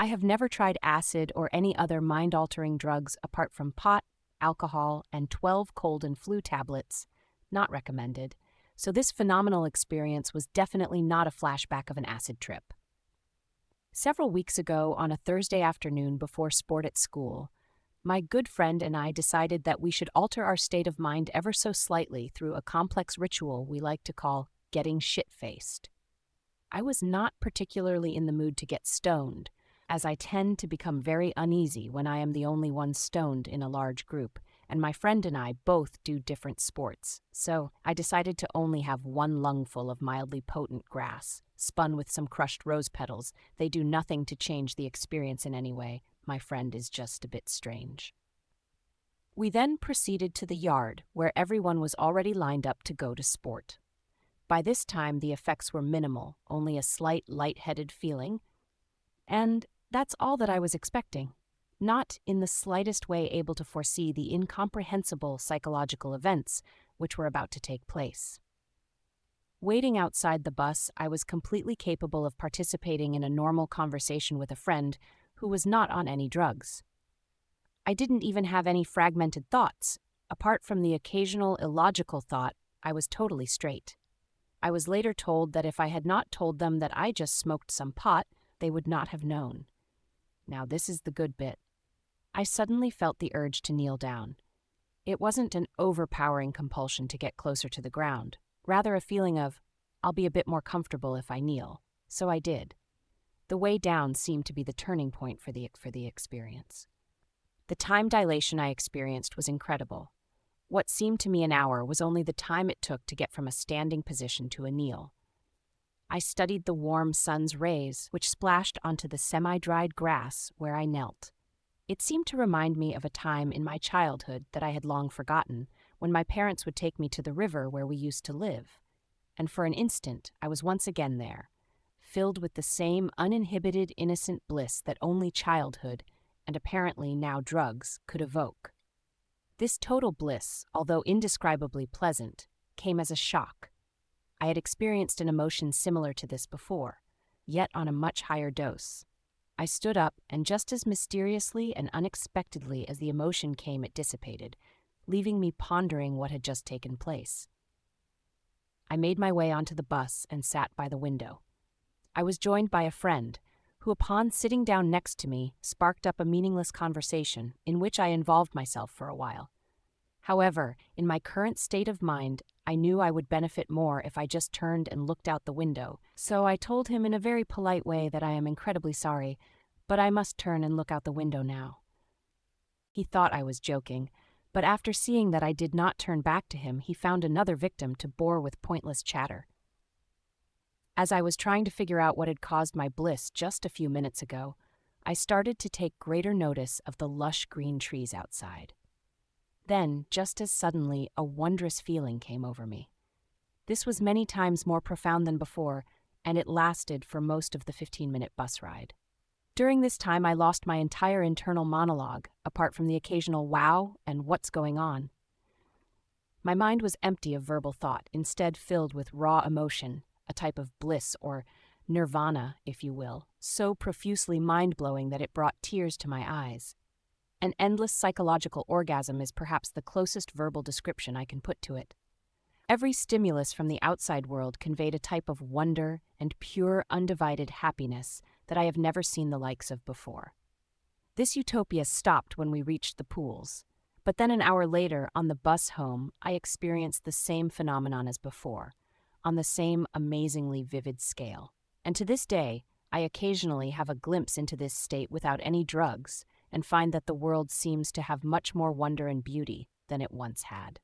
I have never tried acid or any other mind-altering drugs apart from pot, alcohol, and 12 cold and flu tablets. Not recommended. So this phenomenal experience was definitely not a flashback of an acid trip. Several weeks ago, on a Thursday afternoon before sport at school, my good friend and I decided that we should alter our state of mind ever so slightly through a complex ritual we like to call getting shit-faced. I was not particularly in the mood to get stoned, as I tend to become very uneasy when I am the only one stoned in a large group, and my friend and I both do different sports, so I decided to only have one lungful of mildly potent grass, spun with some crushed rose petals. They do nothing to change the experience in any way. My friend is just a bit strange. We then proceeded to the yard, where everyone was already lined up to go to sport. By this time, the effects were minimal, only a slight lightheaded feeling, and that's all that I was expecting. Not in the slightest way able to foresee the incomprehensible psychological events which were about to take place. Waiting outside the bus, I was completely capable of participating in a normal conversation with a friend who was not on any drugs. I didn't even have any fragmented thoughts. Apart from the occasional illogical thought, I was totally straight. I was later told that if I had not told them that I just smoked some pot, they would not have known. Now this is the good bit. I suddenly felt the urge to kneel down. It wasn't an overpowering compulsion to get closer to the ground, rather a feeling of, I'll be a bit more comfortable if I kneel, so I did. The way down seemed to be the turning point for the experience. The time dilation I experienced was incredible. What seemed to me an hour was only the time it took to get from a standing position to a kneel. I studied the warm sun's rays, which splashed onto the semi-dried grass where I knelt. It seemed to remind me of a time in my childhood that I had long forgotten, when my parents would take me to the river where we used to live. And for an instant, I was once again there, filled with the same uninhibited, innocent bliss that only childhood, and apparently now drugs, could evoke. This total bliss, although indescribably pleasant, came as a shock. I had experienced an emotion similar to this before, yet on a much higher dose. I stood up, and just as mysteriously and unexpectedly as the emotion came, it dissipated, leaving me pondering what had just taken place. I made my way onto the bus and sat by the window. I was joined by a friend, who upon sitting down next to me sparked up a meaningless conversation in which I involved myself for a while. However, in my current state of mind, I knew I would benefit more if I just turned and looked out the window, so I told him in a very polite way that I am incredibly sorry, but I must turn and look out the window now. He thought I was joking, but after seeing that I did not turn back to him, he found another victim to bore with pointless chatter. As I was trying to figure out what had caused my bliss just a few minutes ago, I started to take greater notice of the lush green trees outside. Then, just as suddenly, a wondrous feeling came over me. This was many times more profound than before, and it lasted for most of the 15-minute bus ride. During this time, I lost my entire internal monologue, apart from the occasional wow and what's going on. My mind was empty of verbal thought, instead filled with raw emotion, a type of bliss or Nirvana, if you will, so profusely mind-blowing that it brought tears to my eyes. An endless psychological orgasm is perhaps the closest verbal description I can put to it. Every stimulus from the outside world conveyed a type of wonder and pure, undivided happiness that I have never seen the likes of before. This utopia stopped when we reached the pools, but then an hour later, on the bus home, I experienced the same phenomenon as before, on the same amazingly vivid scale. And to this day, I occasionally have a glimpse into this state without any drugs, and find that the world seems to have much more wonder and beauty than it once had.